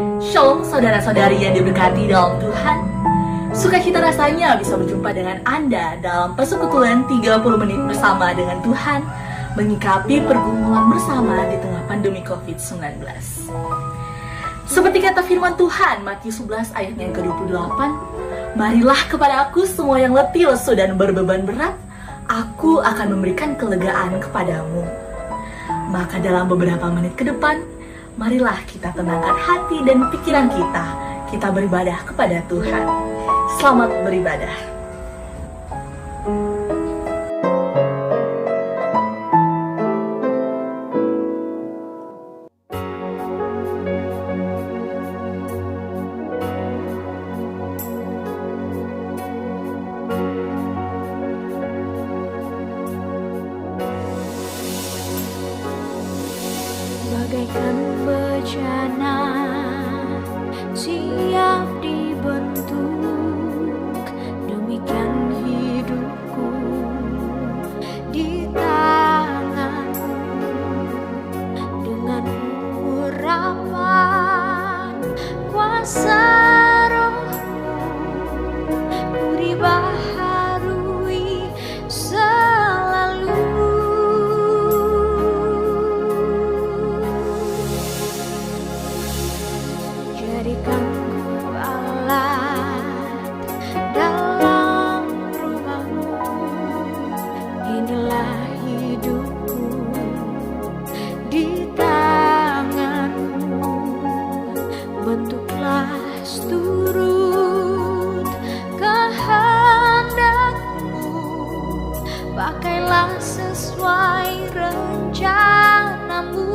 Shalom saudara-saudari yang diberkati dalam Tuhan. Sukacita rasanya bisa berjumpa dengan Anda dalam persekutuan 30 menit bersama dengan Tuhan, menyikapi pergumulan bersama di tengah pandemi COVID-19. Seperti kata firman Tuhan, Matius 11 ayat yang ke-28, "Marilah kepada aku semua yang letih, lesu, dan berbeban berat, aku akan memberikan kelegaan kepadamu." Maka dalam beberapa menit ke depan, marilah kita tenangkan hati dan pikiran kita beribadah kepada Tuhan. Selamat beribadah. Bagaikan bejana siap dibentuk, demikian hidupku di tanganmu. Dengan urapan kuasa Roh-Mu, ku dibaharui selalu. Jadikanku alat dalam rumah-Mu, inilah hidupku di tangan-Mu. Bentuklah seturut kehendak-Mu, pakailah sesuai rencana-Mu.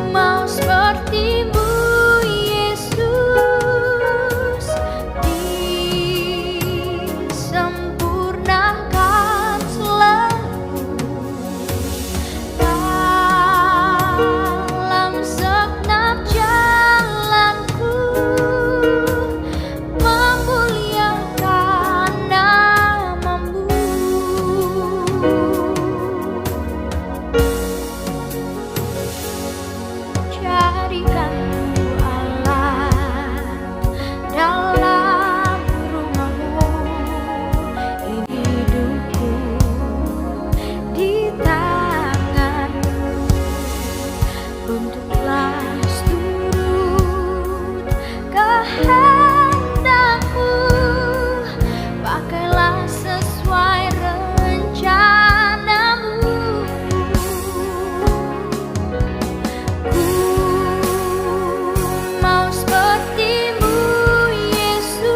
Mau seperti-Mu, Yesus, disempurnakan selalu dalam segenap jalanku, memuliakan nama-Mu. Jadikanku alat dalam rumah-Mu, ini hidupku di tangan-Mu. Bentuklah seturut kehendak-Mu, pakailah sesuai rencana-Mu. Mau seperti-Mu, Yesus,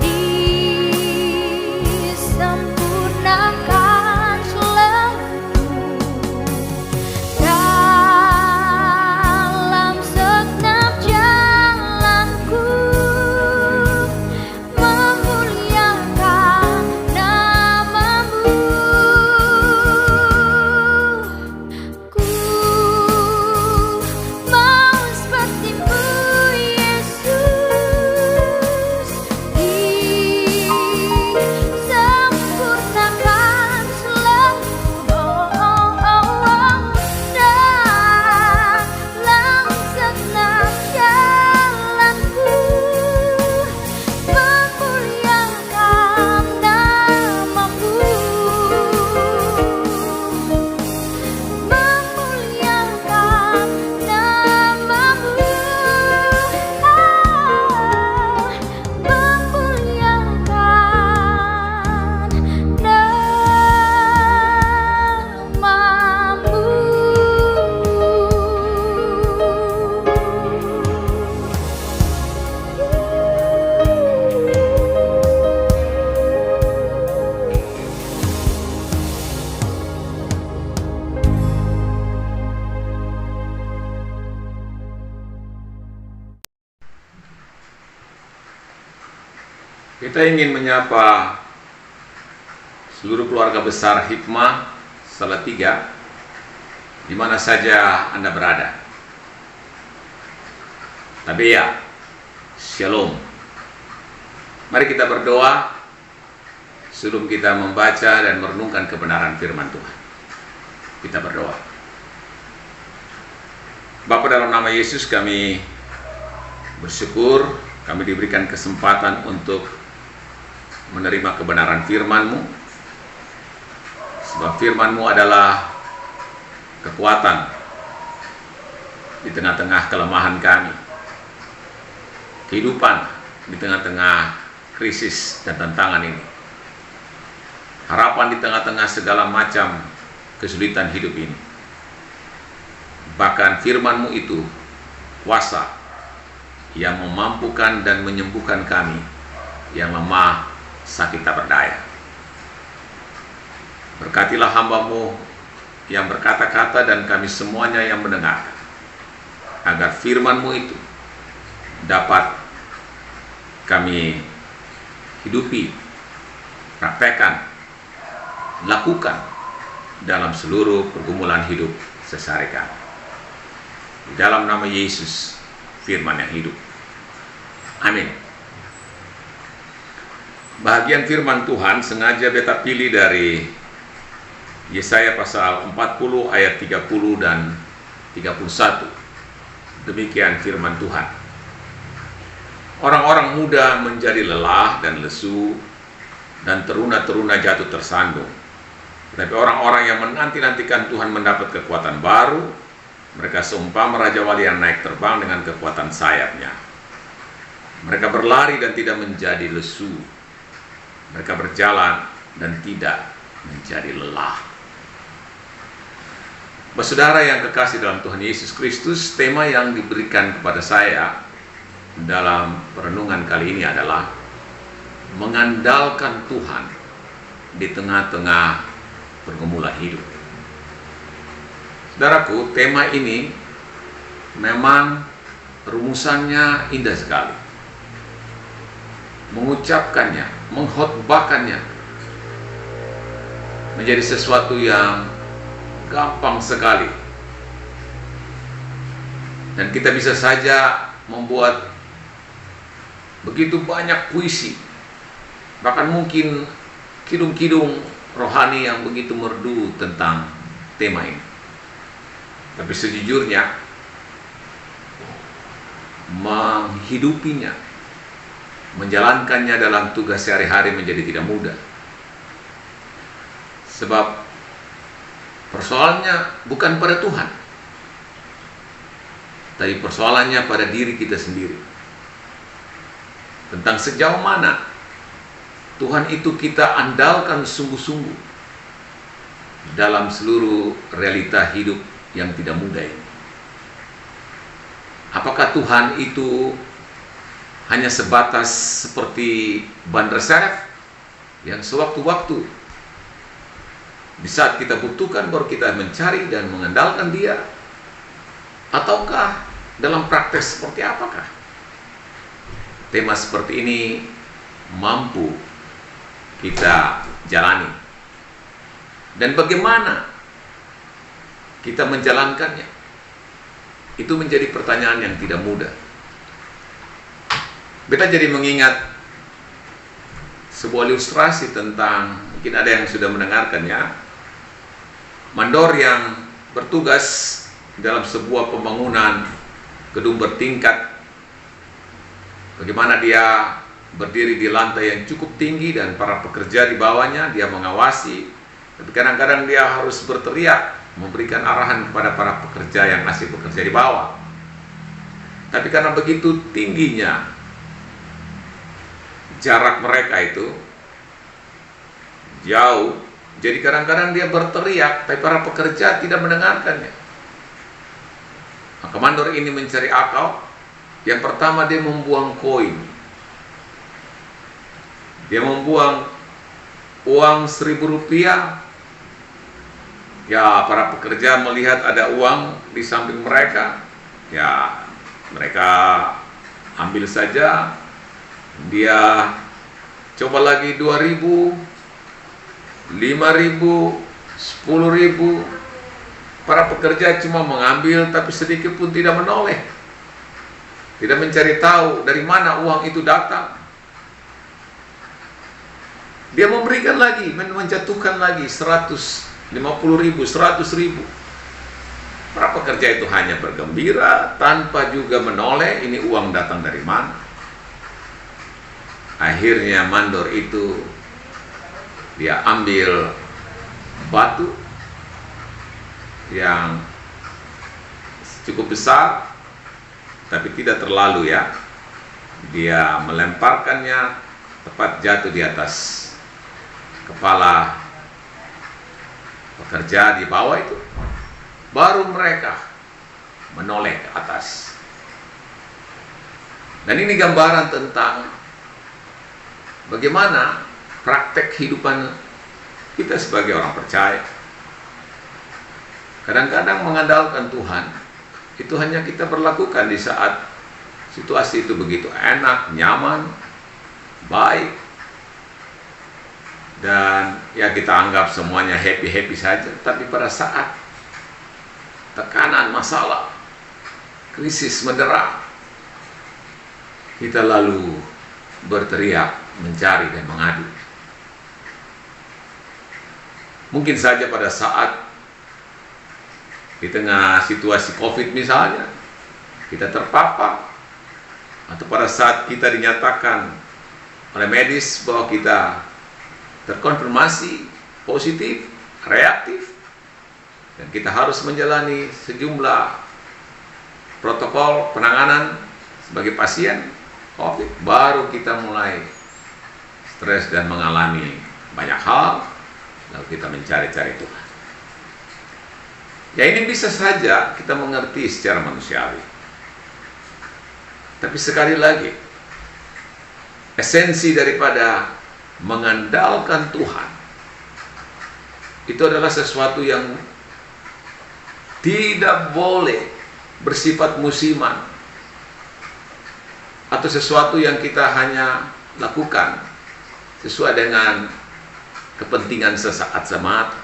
disempurnakan selalu dalam segenap jalanku, memuliakan nama-Mu. Ku mau seperti-Mu, Yesus, disempurnakan selalu dalam segenap jalanku, memuliakan nama-Mu. Memuliakan nama-Mu, memuliakan Kita ingin menyapa seluruh keluarga besar Hikmah Salatiga di mana saja Anda berada. Tabea, Shalom. Mari kita berdoa sebelum kita membaca dan merenungkan kebenaran firman Tuhan. Kita berdoa. Bapa, dalam nama Yesus kami bersyukur kami diberikan kesempatan untuk menerima kebenaran firman-Mu. Sebab firman-Mu adalah kekuatan di tengah-tengah kelemahan kami, kehidupan di tengah-tengah krisis dan tantangan ini, harapan di tengah-tengah segala macam kesulitan hidup ini. Bahkan firman-Mu itu kuasa yang memampukan dan menyembuhkan kami yang lemah, sakit tak berdaya. Berkatilah hamba-Mu yang berkata-kata dan kami semuanya yang mendengar, agar firman-Mu itu dapat kami hidupi, praktekkan, lakukan dalam seluruh pergumulan hidup sehari kami. Di dalam nama Yesus, firman yang hidup. Amin. Bahagian firman Tuhan sengaja beta pilih dari Yesaya pasal 40 ayat 30 dan 31. Demikian firman Tuhan. Orang-orang muda menjadi lelah dan lesu, dan teruna-teruna jatuh tersandung. Tapi orang-orang yang menanti-nantikan Tuhan mendapat kekuatan baru. Mereka seumpama Raja Wali yang naik terbang dengan kekuatan sayapnya. Mereka berlari dan tidak menjadi lesu. Mereka berjalan dan tidak menjadi lelah. Saudara yang kekasih dalam Tuhan Yesus Kristus, tema yang diberikan kepada saya dalam perenungan kali ini adalah mengandalkan Tuhan di tengah-tengah pergumulan hidup. Saudaraku, tema ini memang rumusannya indah sekali. Mengucapkannya, mengkhotbahkannya menjadi sesuatu yang gampang sekali. Dan kita bisa saja membuat begitu banyak puisi, bahkan mungkin kidung-kidung rohani yang begitu merdu tentang tema ini. Tapi sejujurnya menghidupinya, menjalankannya dalam tugas sehari-hari menjadi tidak mudah. Sebab persoalannya bukan pada Tuhan, tapi persoalannya pada diri kita sendiri. Tentang sejauh mana Tuhan itu kita andalkan sungguh-sungguh dalam seluruh realita hidup yang tidak mudah ini. Apakah Tuhan itu hanya sebatas seperti ban reserve yang sewaktu-waktu di saat kita butuhkan baru kita mencari dan mengandalkan Dia? Ataukah dalam praktek seperti apakah tema seperti ini mampu kita jalani? Dan bagaimana kita menjalankannya? Itu menjadi pertanyaan yang tidak mudah. Beta jadi mengingat sebuah ilustrasi tentang, mungkin ada yang sudah mendengarkannya, mandor yang bertugas dalam sebuah pembangunan gedung bertingkat. Bagaimana dia berdiri di lantai yang cukup tinggi dan para pekerja di bawahnya, dia mengawasi. Tapi kadang-kadang dia harus berteriak, memberikan arahan kepada para pekerja yang masih bekerja di bawah. Tapi karena begitu tingginya jarak mereka itu jauh, jadi kadang-kadang dia berteriak, tapi para pekerja tidak mendengarkannya. Maka mandor ini mencari akal. Yang pertama, dia membuang koin. Dia membuang uang Rp1.000. Ya, para pekerja melihat ada uang di samping mereka, ya mereka ambil saja. Dia coba lagi 2.000, 5.000, 10.000. Para pekerja cuma mengambil, tapi sedikit pun tidak menoleh, tidak mencari tahu dari mana uang itu datang. Dia memberikan lagi, menjatuhkan lagi 100 50.000, 100.000. Para pekerja itu hanya bergembira tanpa juga menoleh ini uang datang dari mana. Akhirnya mandor itu dia ambil batu yang cukup besar, tapi tidak terlalu ya. Dia melemparkannya tepat jatuh di atas kepala pekerja di bawah itu. Baru mereka menoleh ke atas. Dan ini gambaran tentang bagaimana praktek kehidupan kita sebagai orang percaya. Kadang-kadang mengandalkan Tuhan itu hanya kita berlakukan di saat situasi itu begitu enak, nyaman, baik, dan ya kita anggap semuanya happy-happy saja. Tapi pada saat tekanan, masalah, krisis mendera, kita lalu berteriak, mencari dan mengadu. Mungkin saja pada saat di tengah situasi COVID misalnya, kita terpapar, atau pada saat kita dinyatakan oleh medis bahwa kita terkonfirmasi positif, reaktif, dan kita harus menjalani sejumlah protokol penanganan sebagai pasien COVID, baru kita mulai stres dan mengalami banyak hal, lalu kita mencari-cari Tuhan. Ya, ini bisa saja kita mengerti secara manusiawi. Tapi sekali lagi, esensi daripada mengandalkan Tuhan itu adalah sesuatu yang tidak boleh bersifat musiman, atau sesuatu yang kita hanya lakukan sesuai dengan kepentingan sesaat semata.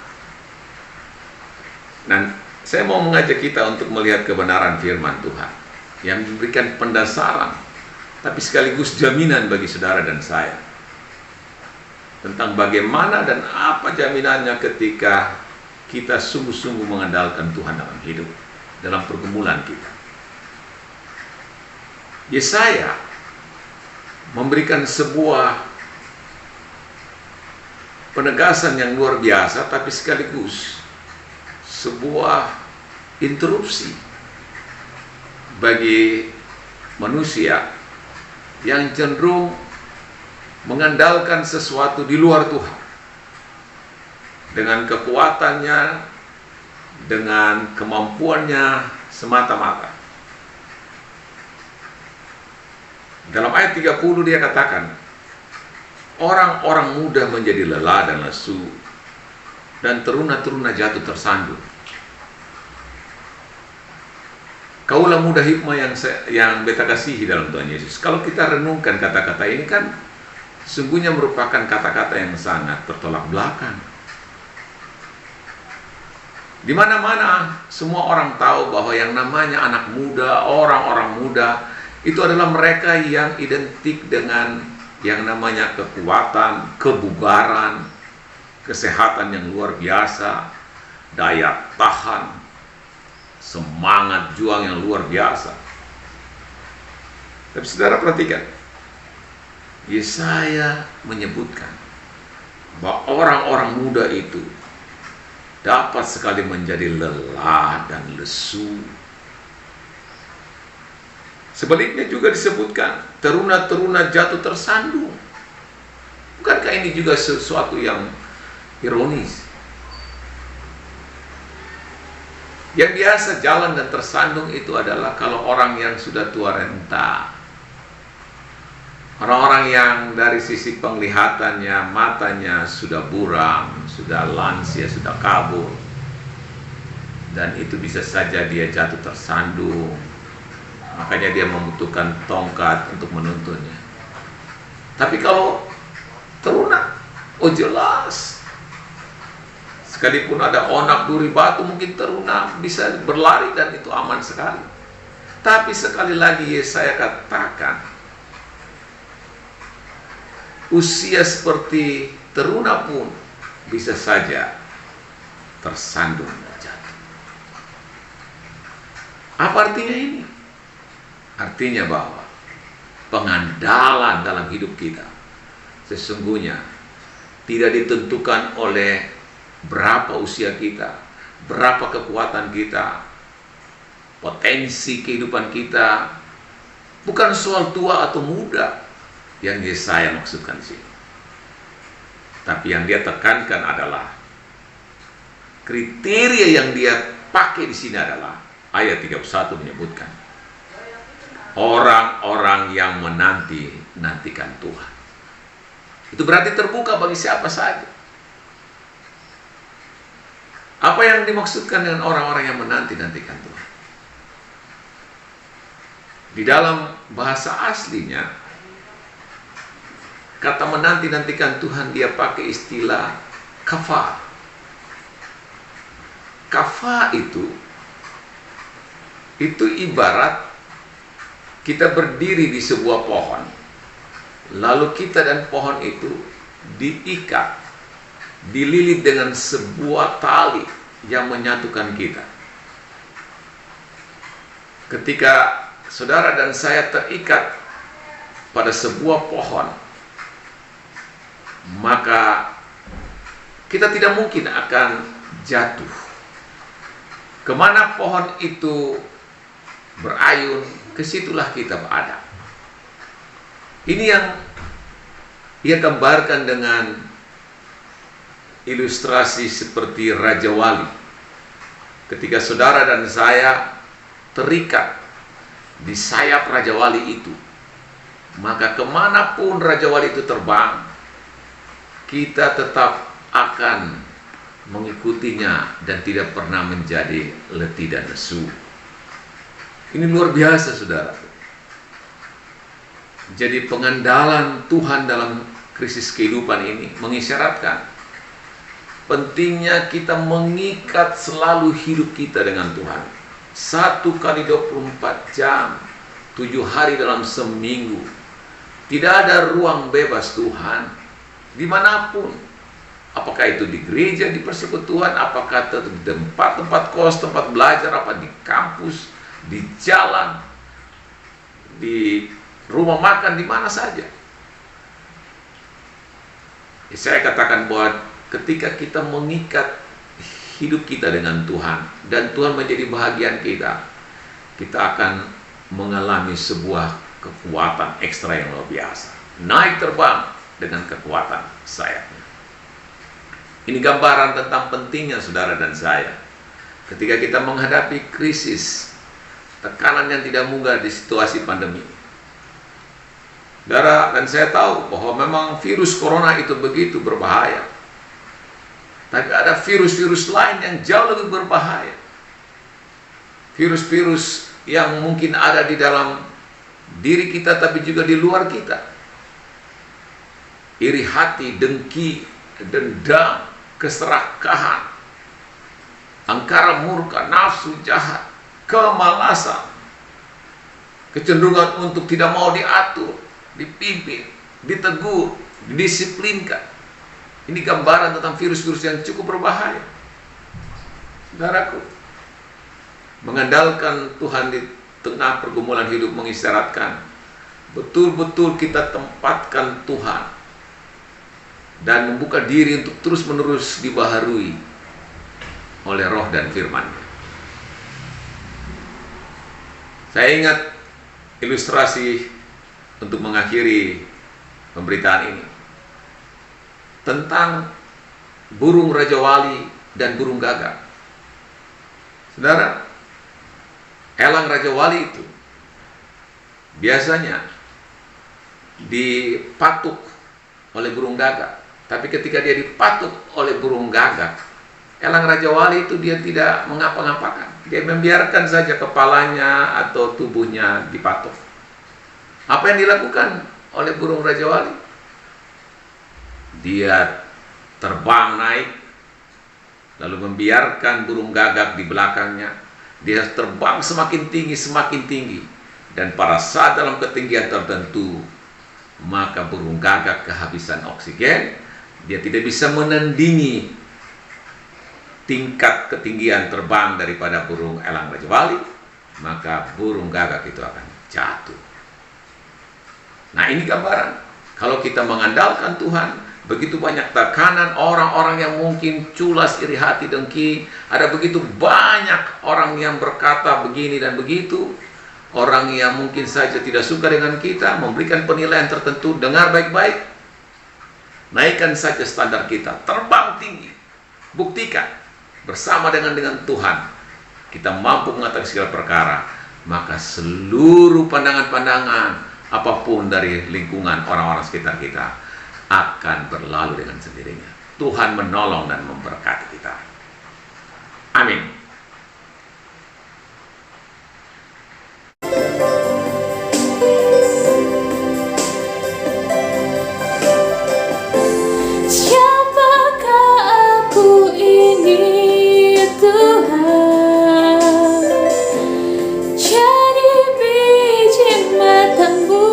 Dan saya mau mengajak kita untuk melihat kebenaran firman Tuhan yang memberikan pendasaran, tapi sekaligus jaminan bagi saudara dan saya tentang bagaimana dan apa jaminannya ketika kita sungguh-sungguh mengandalkan Tuhan dalam hidup, dalam pergumulan kita. Yesaya memberikan sebuah penegasan yang luar biasa, tapi sekaligus sebuah interupsi bagi manusia yang cenderung mengandalkan sesuatu di luar Tuhan dengan kekuatannya, dengan kemampuannya semata-mata. Dalam ayat 30 dia katakan, orang-orang muda menjadi lelah dan lesu, dan teruna-teruna jatuh tersandung. Kaulah muda hikmah yang beta kasihi dalam Tuhan Yesus. Kalau kita renungkan kata-kata ini kan sesungguhnya merupakan kata-kata yang sangat bertolak belakang. Di mana-mana semua orang tahu bahwa yang namanya anak muda, orang-orang muda, itu adalah mereka yang identik dengan yang namanya kekuatan, kebugaran, kesehatan yang luar biasa, daya tahan, semangat juang yang luar biasa. Tapi saudara perhatikan, Yesaya menyebutkan bahwa orang-orang muda itu dapat sekali menjadi lelah dan lesu. Sebaliknya juga disebutkan teruna-teruna jatuh tersandung. Bukankah ini juga sesuatu yang ironis? Yang biasa jalan dan tersandung itu adalah kalau orang yang sudah tua renta, orang-orang yang dari sisi penglihatannya, matanya sudah buram, sudah lansia, sudah kabur, dan itu bisa saja dia jatuh tersandung. Makanya dia membutuhkan tongkat untuk menuntunnya. Tapi kalau teruna, oh jelas, sekalipun ada onak duri batu, mungkin teruna bisa berlari dan itu aman sekali. Tapi sekali lagi Yesaya katakan, usia seperti teruna pun bisa saja tersandung dan jatuh. Apa artinya ini? Artinya bahwa pengandalan dalam hidup kita sesungguhnya tidak ditentukan oleh berapa usia kita, berapa kekuatan kita, potensi kehidupan kita. Bukan soal tua atau muda yang Yesaya maksudkan di sini. Tapi yang dia tekankan adalah kriteria yang dia pakai di sini adalah ayat 31 menyebutkan orang-orang yang menantikan Tuhan. Itu berarti terbuka bagi siapa saja. Apa yang dimaksudkan dengan orang-orang yang menantikan Tuhan? Di dalam bahasa aslinya, kata menantikan Tuhan dia pakai istilah kafa. Kafa itu ibarat kita berdiri di sebuah pohon, lalu kita dan pohon itu diikat, dililit dengan sebuah tali yang menyatukan kita. Ketika saudara dan saya terikat pada sebuah pohon, maka kita tidak mungkin akan jatuh. Kemana pohon itu berayun, kesitulah kita berada. Ini yang ia gambarkan dengan ilustrasi seperti Raja Wali. Ketika saudara dan saya terikat di sayap Raja Wali itu, maka kemanapun Raja Wali itu terbang, kita tetap akan mengikutinya dan tidak pernah menjadi letih dan lesu. Ini luar biasa, saudara. Jadi pengandalan Tuhan dalam krisis kehidupan ini mengisyaratkan pentingnya kita mengikat selalu hidup kita dengan Tuhan. 1 kali 24 jam, 7 hari dalam seminggu. Tidak ada ruang bebas Tuhan dimanapun. Apakah itu di gereja, di persekutuan, apakah itu di tempat kos, tempat belajar, apa di kampus, di jalan, di rumah makan, di mana saja. Saya katakan bahwa ketika kita mengikat hidup kita dengan Tuhan dan Tuhan menjadi bahagian kita, kita akan mengalami sebuah kekuatan ekstra yang luar biasa. Naik terbang dengan kekuatan sayapnya. Ini gambaran tentang pentingnya saudara dan saya ketika kita menghadapi krisis, tekanan yang tidak mudah di situasi pandemi. Saudara dan saya tahu bahwa memang virus corona itu begitu berbahaya. Tapi ada virus-virus lain yang jauh lebih berbahaya. Virus-virus yang mungkin ada di dalam diri kita tapi juga di luar kita. Iri hati, dengki, dendam, keserakahan, angkara murka, nafsu jahat, kemalasan, kecenderungan untuk tidak mau diatur, dipimpin, ditegur, didisiplinkan. Ini gambaran tentang virus-virus yang cukup berbahaya. Saudaraku, mengandalkan Tuhan di tengah pergumulan hidup mengisyaratkan betul-betul kita tempatkan Tuhan dan membuka diri untuk terus-menerus dibaharui oleh roh dan firman-Nya. Saya ingat ilustrasi untuk mengakhiri pemberitaan ini tentang burung Raja Wali dan burung gagak. Saudara, elang Raja Wali itu biasanya dipatuk oleh burung gagak. Tapi ketika dia dipatuk oleh burung gagak, elang Raja Wali itu dia tidak mengapa-ngapakan. Dia membiarkan saja kepalanya atau tubuhnya dipatuk. Apa yang dilakukan oleh burung Raja Wali? Dia terbang naik, lalu membiarkan burung gagak di belakangnya. Dia terbang semakin tinggi, dan pada saat dalam ketinggian tertentu, maka burung gagak kehabisan oksigen. Dia tidak bisa menandingi tingkat ketinggian terbang daripada burung elang Raja Wali, maka burung gagak itu akan jatuh. Nah, ini gambaran. Kalau kita mengandalkan Tuhan, begitu banyak tekanan, orang-orang yang mungkin culas, iri hati, dengki. Ada begitu banyak orang yang berkata begini dan begitu. Orang yang mungkin saja tidak suka dengan kita, memberikan penilaian tertentu. Dengar baik-baik. Naikkan saja standar kita, terbang tinggi. Buktikan bersama dengan Tuhan kita mampu mengatasi segala perkara. Maka seluruh pandangan-pandangan apapun dari lingkungan orang-orang sekitar kita akan berlalu dengan sendirinya. Tuhan menolong dan memberkati kita. Amin. Siapakah aku ini Tuhan? Jadi biji matamu.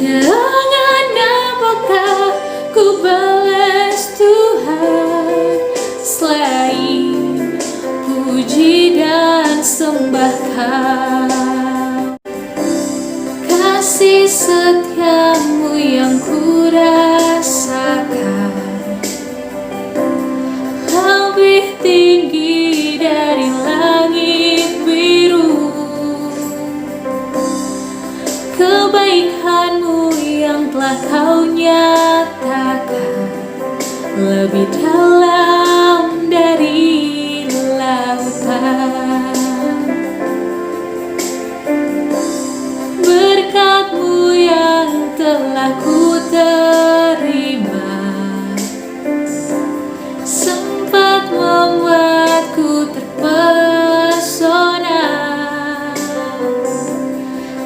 Dengan apakah ku balas Tuhan selain puji dan sembahkan kasih setiamu yang ku rasakan lebih tinggi dari langit biru. Kebaikanmu yang telah kau nyatakan lebih dalam dari lautan. Berkat-Mu yang telah ku terima sempat membuatku terpesona.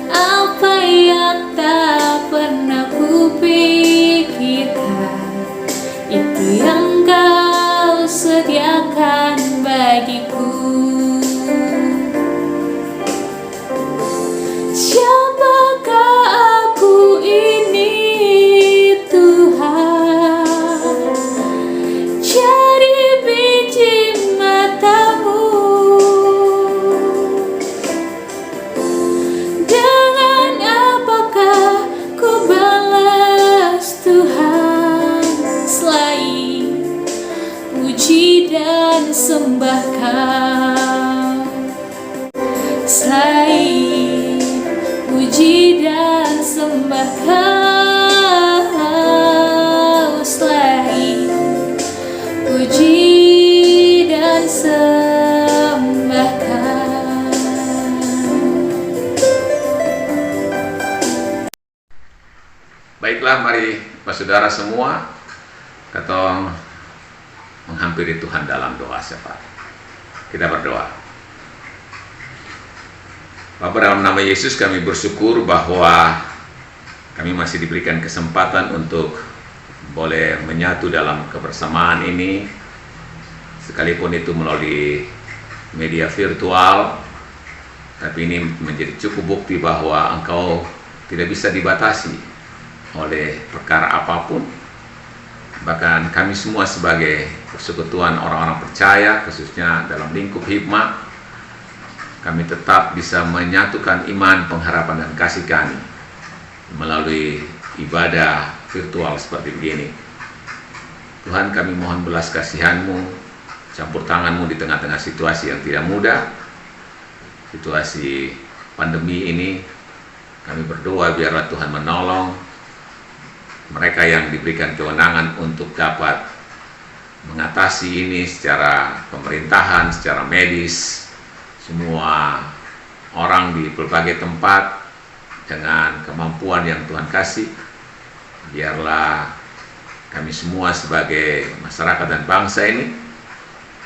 Apa yang tak pernah ku pikirkan, itu yang kau sediakan bagiku. Siapakah aku ini Tuhan? Jadi biji matamu. Dengan apakah ku balas Tuhan selain puji dan sembahkan, selain puji dan sembahkan, selain puji dan sembahkan. Baiklah, mari saudara semua kita menghampiri Tuhan dalam doa syafaat. Kita berdoa. Bapa, dalam nama Yesus kami bersyukur bahwa kami masih diberikan kesempatan untuk boleh menyatu dalam kebersamaan ini, sekalipun itu melalui media virtual. Tapi ini menjadi cukup bukti bahwa Engkau tidak bisa dibatasi oleh perkara apapun. Bahkan kami semua sebagai persekutuan orang-orang percaya, khususnya dalam lingkup hikmat, kami tetap bisa menyatukan iman, pengharapan, dan kasih kami melalui ibadah virtual seperti begini. Tuhan, kami mohon belas kasihan-Mu, campur tangan-Mu di tengah-tengah situasi yang tidak mudah, situasi pandemi ini. Kami berdoa biarlah Tuhan menolong mereka yang diberikan kewenangan untuk dapat mengatasi ini secara pemerintahan, secara medis, semua orang di berbagai tempat dengan kemampuan yang Tuhan kasih. Biarlah kami semua sebagai masyarakat dan bangsa ini,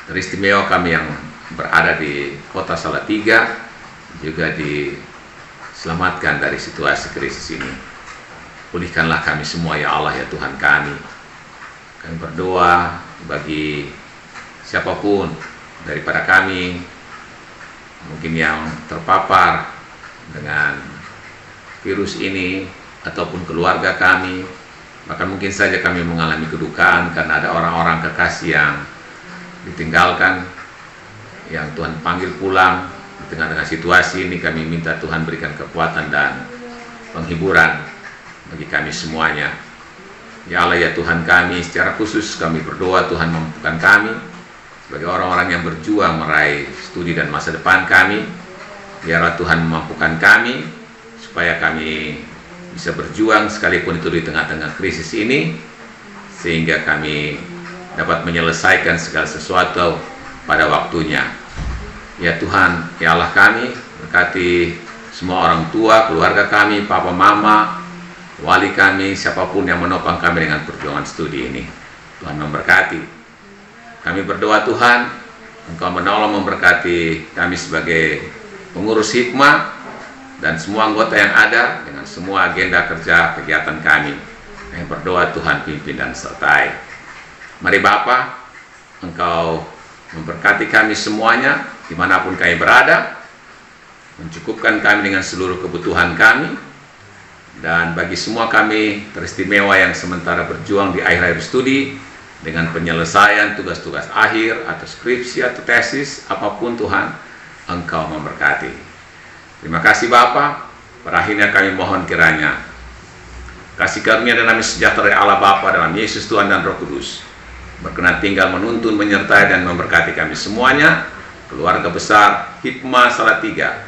teristimewa kami yang berada di kota Salatiga, juga diselamatkan dari situasi krisis ini. Pulihkanlah kami semua ya Allah, ya Tuhan kami. Kami berdoa bagi siapapun daripada kami mungkin yang terpapar dengan virus ini, ataupun keluarga kami, Bahkan mungkin saja kami mengalami kedukaan karena ada orang-orang kekasih yang ditinggalkan, yang Tuhan panggil pulang. Di tengah-tengah situasi ini kami minta Tuhan berikan kekuatan dan penghiburan bagi kami semuanya. Ya Allah, ya Tuhan kami, secara khusus kami berdoa Tuhan mampukan kami sebagai orang-orang yang berjuang meraih studi dan masa depan kami. Biarlah Tuhan memampukan kami supaya kami bisa berjuang sekalipun itu di tengah-tengah krisis ini, sehingga kami dapat menyelesaikan segala sesuatu pada waktunya. Ya Tuhan, ya Allah kami, berkati semua orang tua, keluarga kami, papa mama, wali kami, siapapun yang menopang kami dengan perjuangan studi ini. Tuhan memberkati. Kami berdoa Tuhan, Engkau menolong memberkati kami sebagai pengurus hikmah dan semua anggota yang ada dengan semua agenda kerja kegiatan kami. Kami berdoa Tuhan pimpin dan sertai. Mari Bapa, Engkau memberkati kami semuanya dimanapun kami berada, mencukupkan kami dengan seluruh kebutuhan kami, dan bagi semua kami teristimewa yang sementara berjuang di akhir-akhir studi dengan penyelesaian tugas-tugas akhir atau skripsi atau tesis, apapun Tuhan, Engkau memberkati. Terima kasih Bapa. Berakhirnya kami mohon kiranya kasih karunia dan damai sejahtera Allah Bapa dalam Yesus Tuhan dan Roh Kudus berkenan tinggal menuntun, menyertai dan memberkati kami semuanya, keluarga besar Hikmah Salatiga,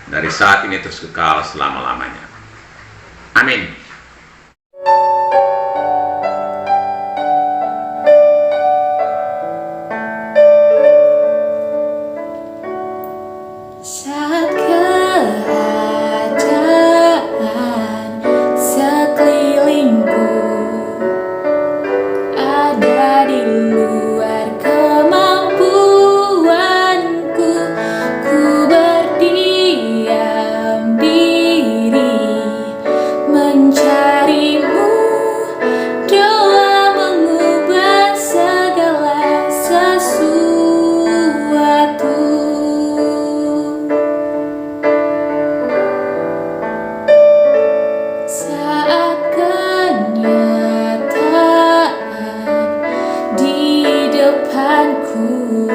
dari saat ini terus kekal selama-lamanya. Amin. Saat keadaan sekelilingku ada di luar kemampuanku, ku berdiam diri mencarimu. Doa mengubah segala sesuatu. Saat kenyataan di depanku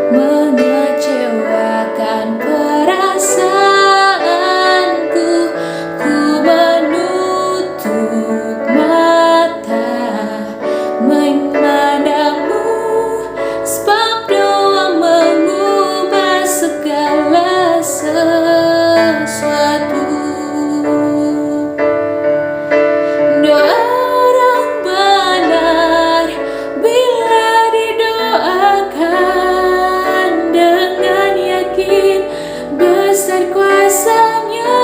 mengecewakan perasaanku, ku menutup mata memandangmu, sebab doa mengubah segala sesuatu. Doa orang benar bila didoakan dengan yakin besar kuasanya,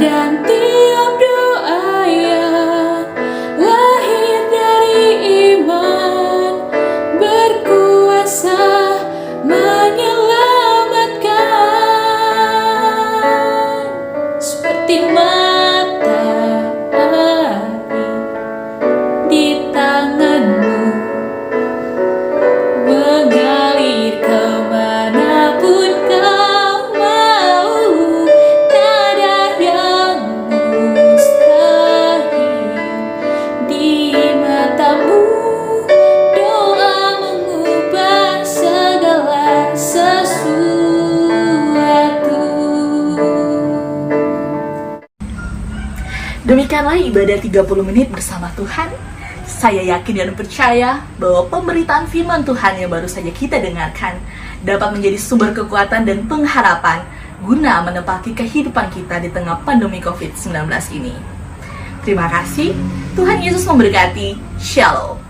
dan tiap doa yang lahir dari iman berkuasa menyelamatkan. Seperti matahari di tanganmu, mengalir kemanapun kau mau. Tak ada yang mustahil di matamu. Doa mengubah segala sesuatu. Demikianlah ibadah 30 menit bersama Tuhan. Saya yakin dan percaya bahwa pemberitaan firman Tuhan yang baru saja kita dengarkan dapat menjadi sumber kekuatan dan pengharapan guna menepati kehidupan kita di tengah pandemi COVID-19 ini. Terima kasih, Tuhan Yesus memberkati. Shalom.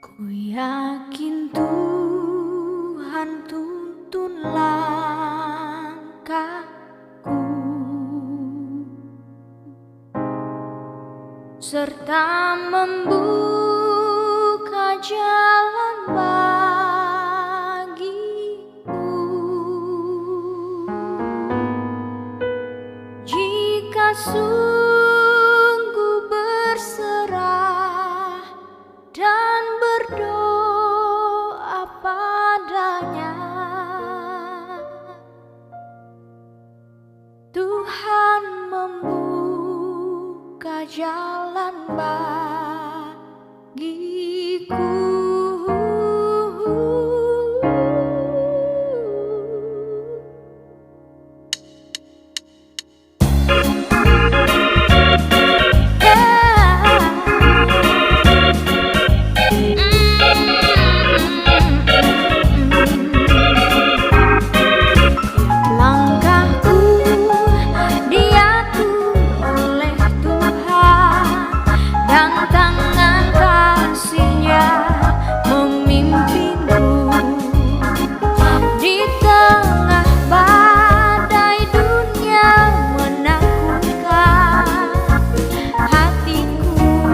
Ku yakin Tuhan tuntun langkah serta membuka jalan bagiku. Jika sungguh berserah dan berdoa padanya, Tuhan membuka jalan bagiku. Langkahku diatur oleh Tuhan, dan tangan kasih-Nya memimpinku. Di tengah badai dunia menakutkan, hatiku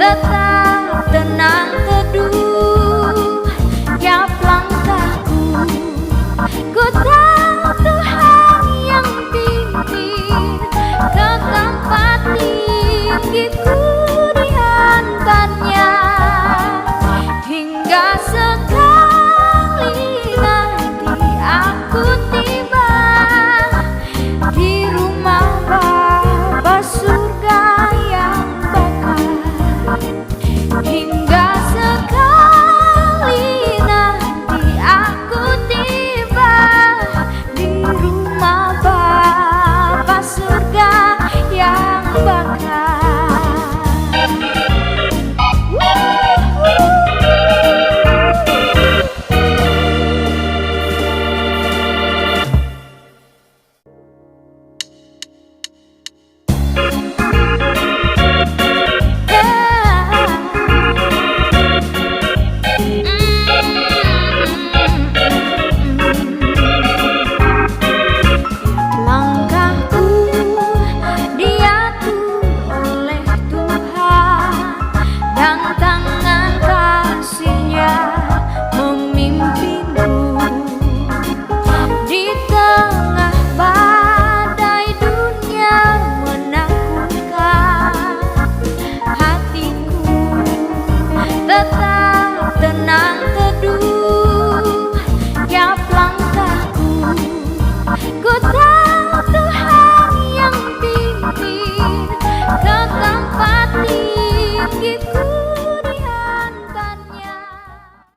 tetap tenang teduh. Tiap langkahku, ku tahu Tuhan yang pimpin ke tempat tinggiku.